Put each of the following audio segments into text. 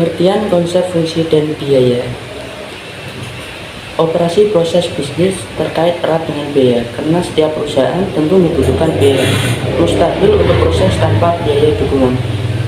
Pengertian konsep fungsi dan biaya. Operasi proses bisnis terkait erat dengan biaya, karena setiap perusahaan tentu membutuhkan biaya. Mustahil untuk proses tanpa biaya dukungan.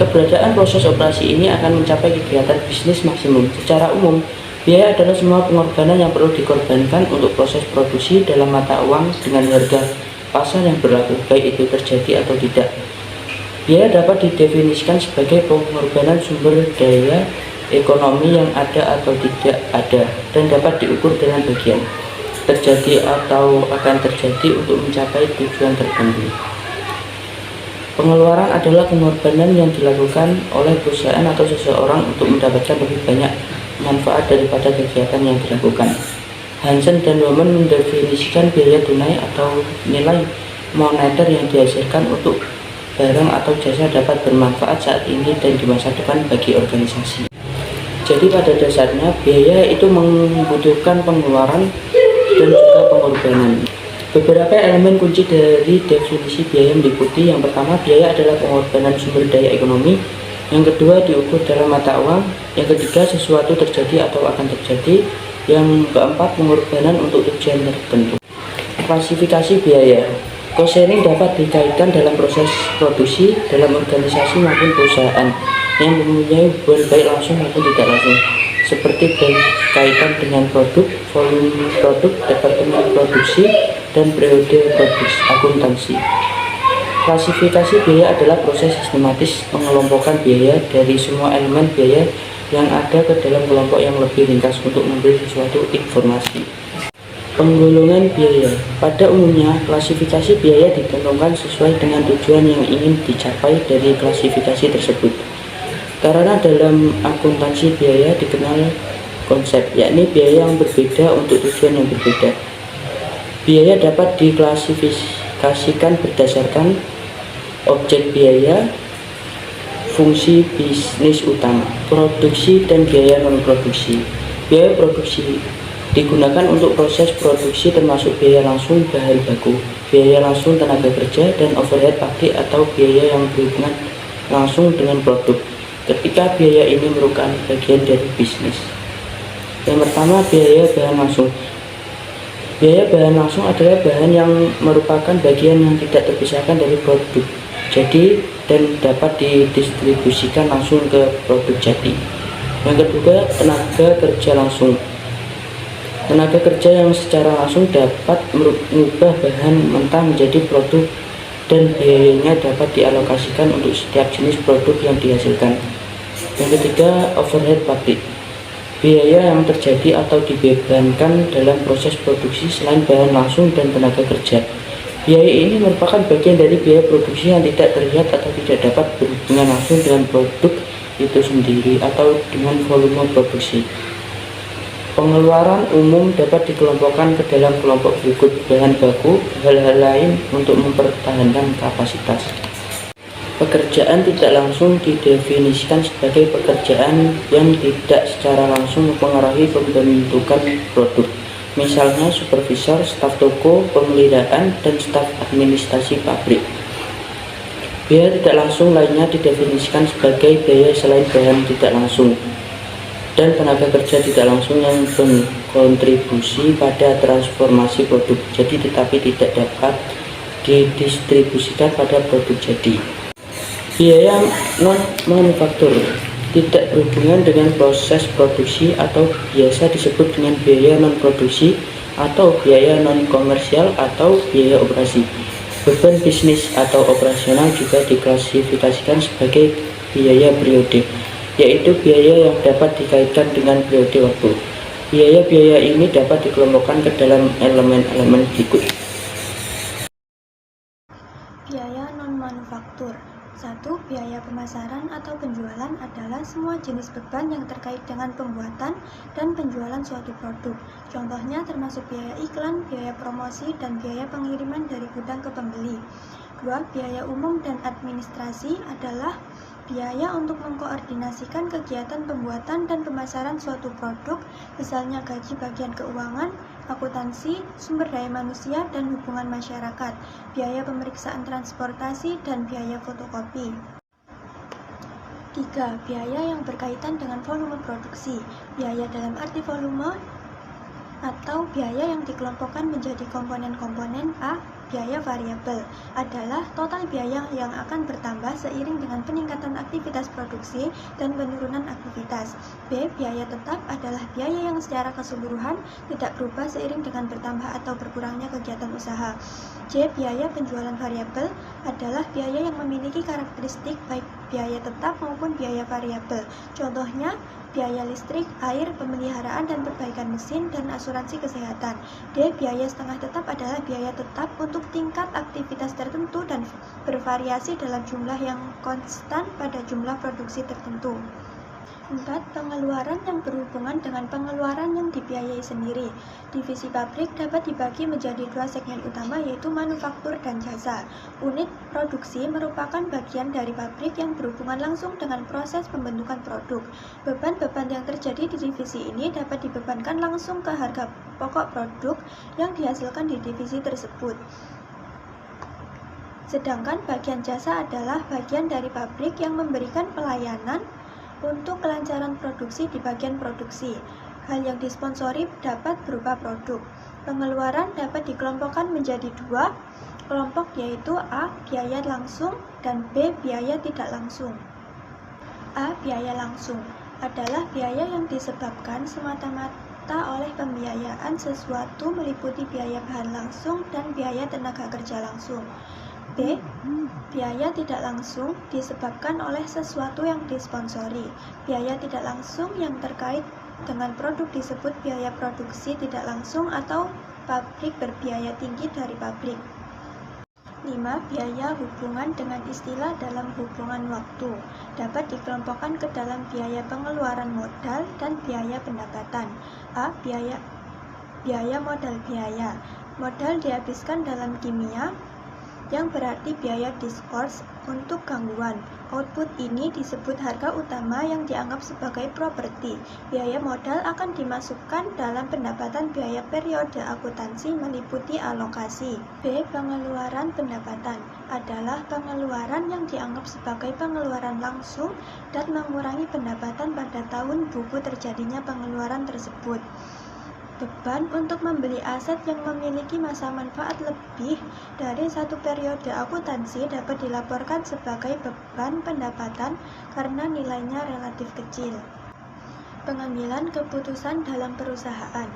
Keberadaan proses operasi ini akan mencapai kegiatan bisnis maksimum. Secara umum, biaya adalah semua pengorbanan yang perlu dikorbankan untuk proses produksi dalam mata uang dengan harga pasar yang berlaku, baik itu terjadi atau tidak. Biaya dapat didefinisikan sebagai pengorbanan sumber daya ekonomi yang ada atau tidak ada, dan dapat diukur dengan bagian terjadi atau akan terjadi untuk mencapai tujuan tertentu. Pengeluaran adalah pengorbanan yang dilakukan oleh perusahaan atau seseorang untuk mendapatkan lebih banyak manfaat daripada kegiatan yang dilakukan. Hansen dan Women mendefinisikan biaya tunai atau nilai moneter yang dihasilkan untuk barang atau jasa dapat bermanfaat saat ini dan di masa depan bagi organisasi. Jadi pada dasarnya biaya itu membutuhkan pengeluaran dan juga pengorbanan. Beberapa elemen kunci dari definisi biaya meliputi: yang pertama, biaya adalah pengorbanan sumber daya ekonomi. Yang kedua, diukur dalam mata uang. Yang ketiga, sesuatu terjadi atau akan terjadi. Yang keempat, pengorbanan untuk tujuan tertentu. Klasifikasi biaya. Cost sharing dapat dikaitkan dalam proses produksi dalam organisasi maupun perusahaan yang mempunyai hubungan baik langsung maupun tidak langsung, seperti berkaitan dengan produk, volume produk, departemen produksi, dan periode produksi akuntansi. Klasifikasi biaya adalah proses sistematis mengelompokkan biaya dari semua elemen biaya yang ada ke dalam kelompok yang lebih ringkas untuk memberi sesuatu informasi. Penggolongan biaya. Pada umumnya, klasifikasi biaya ditentukan sesuai dengan tujuan yang ingin dicapai dari klasifikasi tersebut. Karena dalam akuntansi biaya dikenal konsep, yakni biaya yang berbeda untuk tujuan yang berbeda. Biaya dapat diklasifikasikan berdasarkan objek biaya, fungsi bisnis utama, produksi, dan biaya non-produksi. Biaya produksi digunakan untuk proses produksi termasuk biaya langsung bahan baku, biaya langsung tenaga kerja, dan overhead pabrik atau biaya yang berhubungan langsung dengan produk ketika biaya ini merupakan bagian dari bisnis. Yang pertama, biaya bahan langsung. Biaya bahan langsung adalah bahan yang merupakan bagian yang tidak terpisahkan dari produk jadi dan dapat didistribusikan langsung ke produk jadi. Yang kedua, tenaga kerja langsung. Tenaga kerja yang secara langsung dapat mengubah bahan mentah menjadi produk dan biayanya dapat dialokasikan untuk setiap jenis produk yang dihasilkan. Yang ketiga, overhead pabrik. Biaya yang terjadi atau dibebankan dalam proses produksi selain bahan langsung dan tenaga kerja. Biaya ini merupakan bagian dari biaya produksi yang tidak terlihat atau tidak dapat berhubungan langsung dengan produk itu sendiri atau dengan volume produksi. Pengeluaran umum dapat dikelompokkan ke dalam kelompok berikut: bahan baku, hal-hal lain untuk mempertahankan kapasitas. Pekerjaan tidak langsung didefinisikan sebagai pekerjaan yang tidak secara langsung mempengaruhi pembentukan produk. Misalnya supervisor, staf toko, pemeliharaan, dan staf administrasi pabrik. Biaya tidak langsung lainnya didefinisikan sebagai biaya selain bahan tidak langsung dan tenaga kerja tidak langsung yang berkontribusi pada transformasi produk jadi tetapi tidak dapat didistribusikan pada produk jadi. Biaya non-manufaktur tidak berhubungan dengan proses produksi atau biasa disebut dengan biaya non-produksi atau biaya non-komersial atau biaya operasi. Beban bisnis atau operasional juga diklasifikasikan sebagai biaya periode, yaitu biaya yang dapat dikaitkan dengan periode waktu. Biaya-biaya ini dapat dikelompokkan ke dalam elemen-elemen berikut. Biaya non-manufaktur. 1. Biaya pemasaran atau penjualan adalah semua jenis beban yang terkait dengan pembuatan dan penjualan suatu produk. Contohnya termasuk biaya iklan, biaya promosi, dan biaya pengiriman dari gudang ke pembeli. 2. Biaya umum dan administrasi adalah biaya untuk mengkoordinasikan kegiatan pembuatan dan pemasaran suatu produk, misalnya gaji bagian keuangan, akuntansi, sumber daya manusia, dan hubungan masyarakat, biaya pemeriksaan transportasi, dan biaya fotokopi. 3. Biaya yang berkaitan dengan volume produksi. Biaya dalam arti volume atau biaya yang dikelompokkan menjadi komponen-komponen. A. Biaya variabel adalah total biaya yang akan bertambah seiring dengan peningkatan aktivitas produksi dan penurunan aktivitas. B. Biaya tetap adalah biaya yang secara keseluruhan tidak berubah seiring dengan bertambah atau berkurangnya kegiatan usaha. C. Biaya penjualan variabel adalah biaya yang memiliki karakteristik baik biaya tetap maupun biaya variabel. Contohnya, biaya listrik, air, pemeliharaan dan perbaikan mesin, dan asuransi kesehatan. D. Biaya setengah tetap adalah biaya tetap untuk tingkat aktivitas tertentu dan bervariasi dalam jumlah yang konstan pada jumlah produksi tertentu. 4. Pengeluaran yang berhubungan dengan pengeluaran yang dibiayai sendiri. Divisi pabrik dapat dibagi menjadi dua segmen utama, yaitu manufaktur dan jasa. Unit produksi merupakan bagian dari pabrik yang berhubungan langsung dengan proses pembentukan produk. Beban-beban yang terjadi di divisi ini dapat dibebankan langsung ke harga pokok produk yang dihasilkan di divisi tersebut. Sedangkan bagian jasa adalah bagian dari pabrik yang memberikan pelayanan untuk kelancaran produksi di bagian produksi. Hal yang disponsori dapat berupa produk. Pengeluaran dapat dikelompokkan menjadi dua kelompok, yaitu A. Biaya langsung dan B. Biaya tidak langsung. A. Biaya langsung adalah biaya yang disebabkan semata-mata oleh pembiayaan sesuatu, meliputi biaya bahan langsung dan biaya tenaga kerja langsung. B. Biaya tidak langsung disebabkan oleh sesuatu yang disponsori. Biaya tidak langsung yang terkait dengan produk disebut biaya produksi tidak langsung atau pabrik berbiaya tinggi dari pabrik. 5. Biaya hubungan dengan istilah dalam hubungan waktu dapat dikelompokkan ke dalam biaya pengeluaran modal dan biaya pendapatan. A. Biaya modal biaya. Modal dihabiskan dalam kimia, yang berarti biaya diskors untuk gangguan. Output ini disebut harga utama yang dianggap sebagai properti. Biaya modal akan dimasukkan dalam pendapatan biaya periode akuntansi meliputi alokasi. B. Pengeluaran pendapatan adalah pengeluaran yang dianggap sebagai pengeluaran langsung dan mengurangi pendapatan pada tahun buku terjadinya pengeluaran tersebut. Beban untuk membeli aset yang memiliki masa manfaat lebih dari satu periode akuntansi dapat dilaporkan sebagai beban pendapatan karena nilainya relatif kecil. Pengambilan keputusan dalam perusahaan.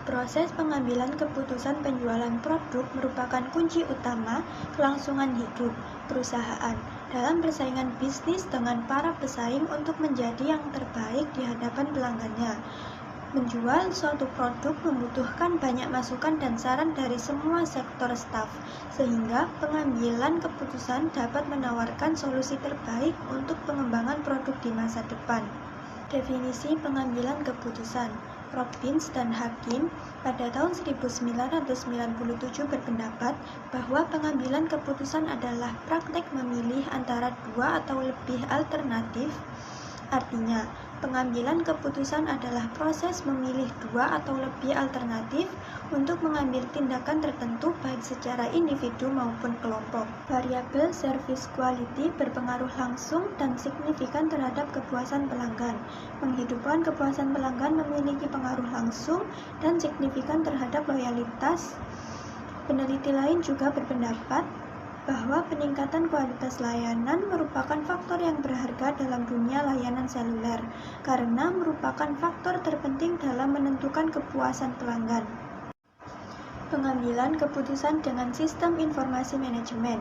Proses pengambilan keputusan penjualan produk merupakan kunci utama kelangsungan hidup perusahaan dalam persaingan bisnis dengan para pesaing untuk menjadi yang terbaik di hadapan pelanggannya. Menjual suatu produk membutuhkan banyak masukan dan saran dari semua sektor staf, sehingga pengambilan keputusan dapat menawarkan solusi terbaik untuk pengembangan produk di masa depan. Definisi pengambilan keputusan. Robbins dan Hakim pada tahun 1997 berpendapat bahwa pengambilan keputusan adalah praktek memilih antara dua atau lebih alternatif. Artinya, pengambilan keputusan adalah proses memilih dua atau lebih alternatif untuk mengambil tindakan tertentu baik secara individu maupun kelompok. Variabel service quality berpengaruh langsung dan signifikan terhadap kepuasan pelanggan. Penghidupkan kepuasan pelanggan memiliki pengaruh langsung dan signifikan terhadap loyalitas. Peneliti lain juga berpendapat bahwa peningkatan kualitas layanan merupakan faktor yang berharga dalam dunia layanan seluler, karena merupakan faktor terpenting dalam menentukan kepuasan pelanggan. Pengambilan keputusan dengan sistem informasi manajemen.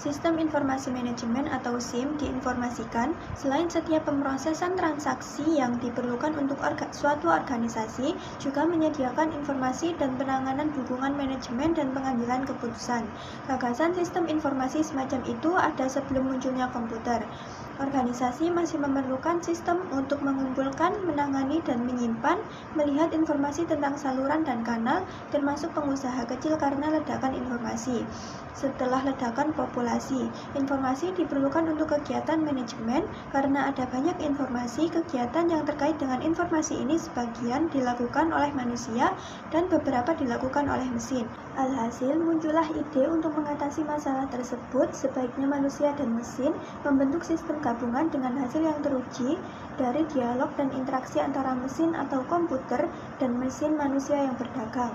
Sistem informasi manajemen atau SIM diinformasikan selain setiap pemrosesan transaksi yang diperlukan untuk suatu organisasi, juga menyediakan informasi dan penanganan dukungan manajemen dan pengambilan keputusan. Gagasan sistem informasi semacam itu ada sebelum munculnya komputer. Organisasi masih memerlukan sistem untuk mengumpulkan, menangani, dan menyimpan, melihat informasi tentang saluran dan kanal, termasuk pengusaha kecil karena ledakan informasi. Setelah ledakan populasi, informasi diperlukan untuk kegiatan manajemen karena ada banyak informasi. Kegiatan yang terkait dengan informasi ini sebagian dilakukan oleh manusia dan beberapa dilakukan oleh mesin. Alhasil, muncullah ide untuk mengatasi masalah tersebut. Sebaiknya manusia dan mesin membentuk sistem bergabungan dengan hasil yang teruji dari dialog dan interaksi antara mesin atau komputer dan mesin manusia yang berdagang.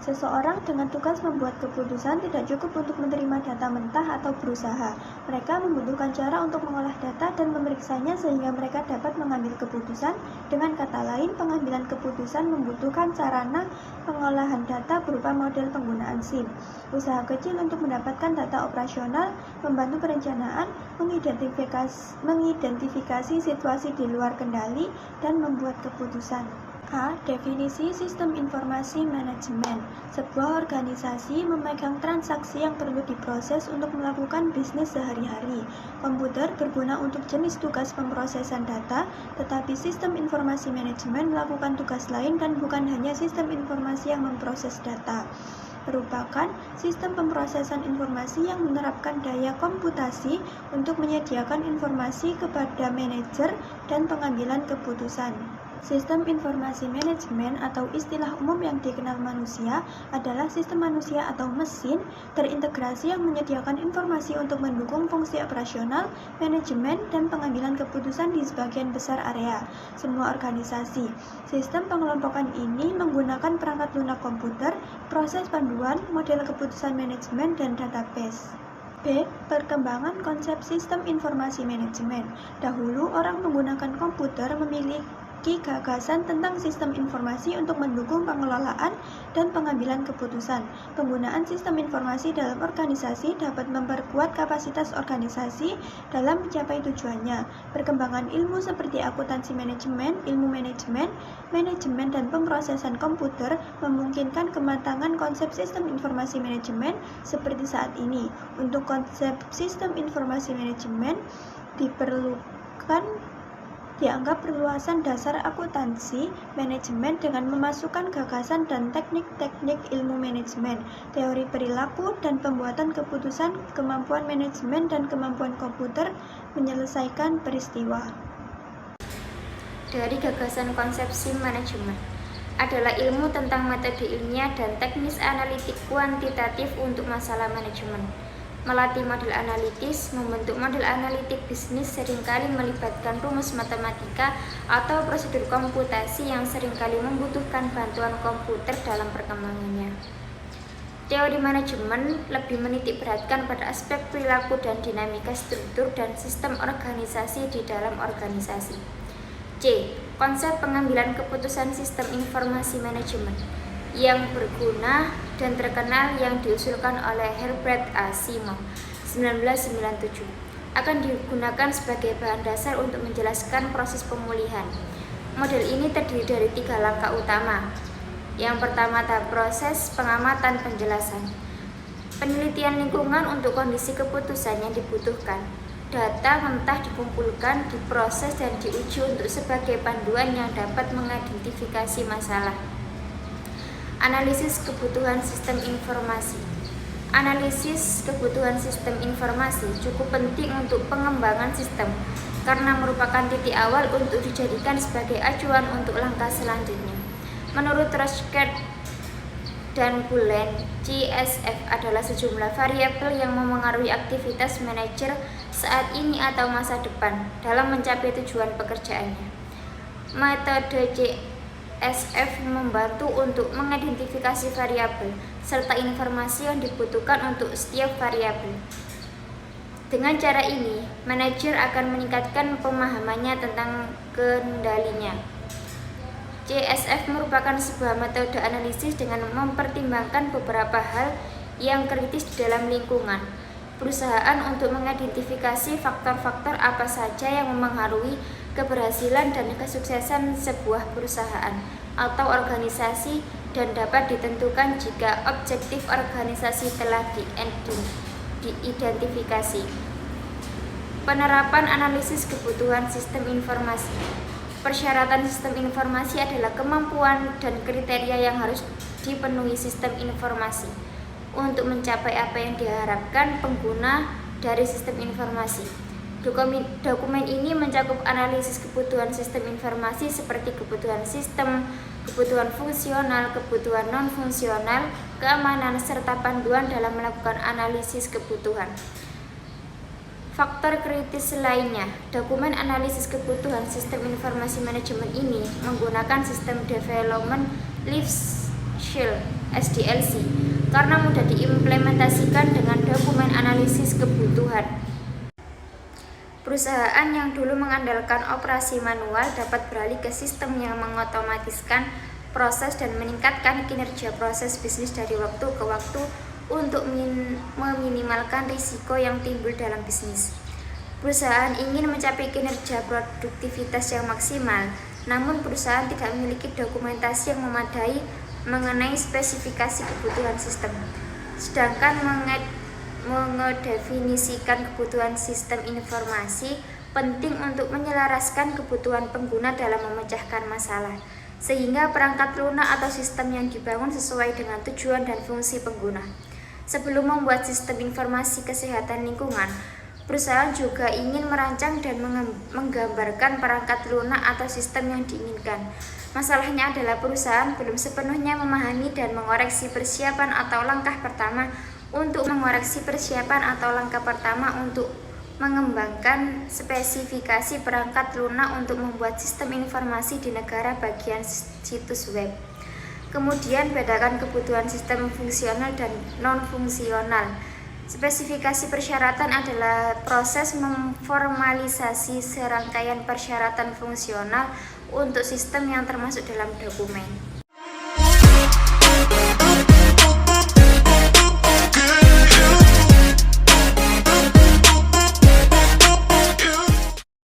Seseorang dengan tugas membuat keputusan tidak cukup untuk menerima data mentah atau berusaha. Mereka membutuhkan cara untuk mengolah data dan memeriksanya sehingga mereka dapat mengambil keputusan. Dengan kata lain, pengambilan keputusan membutuhkan sarana pengolahan data berupa model penggunaan SIM. Usaha kecil untuk mendapatkan data operasional, membantu perencanaan, mengidentifikasi situasi di luar kendali, dan membuat keputusan. A. Definisi Sistem Informasi Manajemen. Sebuah organisasi memegang transaksi yang perlu diproses untuk melakukan bisnis sehari-hari. Komputer berguna untuk jenis tugas pemrosesan data, tetapi sistem informasi manajemen melakukan tugas lain dan bukan hanya sistem informasi yang memproses data. Merupakan sistem pemrosesan informasi yang menerapkan daya komputasi untuk menyediakan informasi kepada manajer dan pengambilan keputusan. Sistem informasi manajemen atau istilah umum yang dikenal manusia adalah sistem manusia atau mesin terintegrasi yang menyediakan informasi untuk mendukung fungsi operasional, manajemen, dan pengambilan keputusan di sebagian besar area. Semua organisasi. Sistem pengelompokan ini menggunakan perangkat lunak komputer, proses panduan, model keputusan manajemen, dan database. B. Perkembangan konsep sistem informasi manajemen. Dahulu, orang menggunakan komputer memiliki gagasan tentang sistem informasi untuk mendukung pengelolaan dan pengambilan keputusan. Penggunaan sistem informasi dalam organisasi dapat memperkuat kapasitas organisasi dalam mencapai tujuannya. Perkembangan ilmu seperti akuntansi manajemen, ilmu manajemen, manajemen dan pemrosesan komputer memungkinkan kematangan konsep sistem informasi manajemen seperti saat ini. Untuk konsep sistem informasi manajemen dianggap perluasan dasar akuntansi manajemen dengan memasukkan gagasan dan teknik-teknik ilmu manajemen, teori perilaku dan pembuatan keputusan, kemampuan manajemen dan kemampuan komputer menyelesaikan peristiwa. Dari gagasan konsep SIM manajemen adalah ilmu tentang metode ilmiah dan teknis analitik kuantitatif untuk masalah manajemen. Melatih model analitis, membentuk model analitik bisnis seringkali melibatkan rumus matematika atau prosedur komputasi yang seringkali membutuhkan bantuan komputer dalam perkembangannya. Teori manajemen lebih menitik beratkan pada aspek perilaku dan dinamika struktur dan sistem organisasi di dalam organisasi. C. Konsep pengambilan keputusan sistem informasi manajemen yang berguna dan terkenal yang diusulkan oleh Herbert Asimov 1997 akan digunakan sebagai bahan dasar untuk menjelaskan proses pemulihan. Model ini terdiri dari 3 langkah utama. Yang pertama, tahap proses pengamatan penjelasan. Penelitian lingkungan untuk kondisi keputusan yang dibutuhkan. Data mentah dikumpulkan, diproses dan diuji untuk sebagai panduan yang dapat mengidentifikasi masalah. Analisis kebutuhan sistem informasi. Analisis kebutuhan sistem informasi cukup penting untuk pengembangan sistem karena merupakan titik awal untuk dijadikan sebagai acuan untuk langkah selanjutnya. Menurut Rothschild dan Bullen, CSF adalah sejumlah variabel yang memengaruhi aktivitas manajer saat ini atau masa depan dalam mencapai tujuan pekerjaannya. Metode CSF membantu untuk mengidentifikasi variabel serta informasi yang dibutuhkan untuk setiap variabel. Dengan cara ini, manajer akan meningkatkan pemahamannya tentang kendalinya. CSF merupakan sebuah metode analisis dengan mempertimbangkan beberapa hal yang kritis di dalam lingkungan perusahaan untuk mengidentifikasi faktor-faktor apa saja yang memengaruhi keberhasilan dan kesuksesan sebuah perusahaan atau organisasi dan dapat ditentukan jika objektif organisasi telah diidentifikasi. Penerapan analisis kebutuhan sistem informasi. Persyaratan sistem informasi adalah kemampuan dan kriteria yang harus dipenuhi sistem informasi untuk mencapai apa yang diharapkan pengguna dari sistem informasi. Dokumen ini mencakup analisis kebutuhan sistem informasi seperti kebutuhan sistem, kebutuhan fungsional, kebutuhan non-fungsional, keamanan, serta panduan dalam melakukan analisis kebutuhan. Faktor kritis lainnya, dokumen analisis kebutuhan sistem informasi manajemen ini menggunakan sistem Development Life Cycle (SDLC) karena mudah diimplementasikan dengan dokumen analisis kebutuhan. Perusahaan yang dulu mengandalkan operasi manual dapat beralih ke sistem yang mengotomatiskan proses dan meningkatkan kinerja proses bisnis dari waktu ke waktu untuk meminimalkan risiko yang timbul dalam bisnis. Perusahaan ingin mencapai kinerja produktivitas yang maksimal, namun perusahaan tidak memiliki dokumentasi yang memadai mengenai spesifikasi kebutuhan sistem. Sedangkan mengedefinisikan kebutuhan sistem informasi penting untuk menyelaraskan kebutuhan pengguna dalam memecahkan masalah, sehingga perangkat lunak atau sistem yang dibangun sesuai dengan tujuan dan fungsi pengguna. Sebelum membuat sistem informasi kesehatan lingkungan, perusahaan juga ingin merancang dan menggambarkan perangkat lunak atau sistem yang diinginkan. Masalahnya adalah perusahaan belum sepenuhnya memahami dan mengoreksi persiapan atau langkah pertama untuk mengembangkan spesifikasi perangkat lunak untuk membuat sistem informasi di negara bagian situs web. Kemudian bedakan kebutuhan sistem fungsional dan non-fungsional. Spesifikasi persyaratan adalah proses memformalisasi serangkaian persyaratan fungsional untuk sistem yang termasuk dalam dokumen.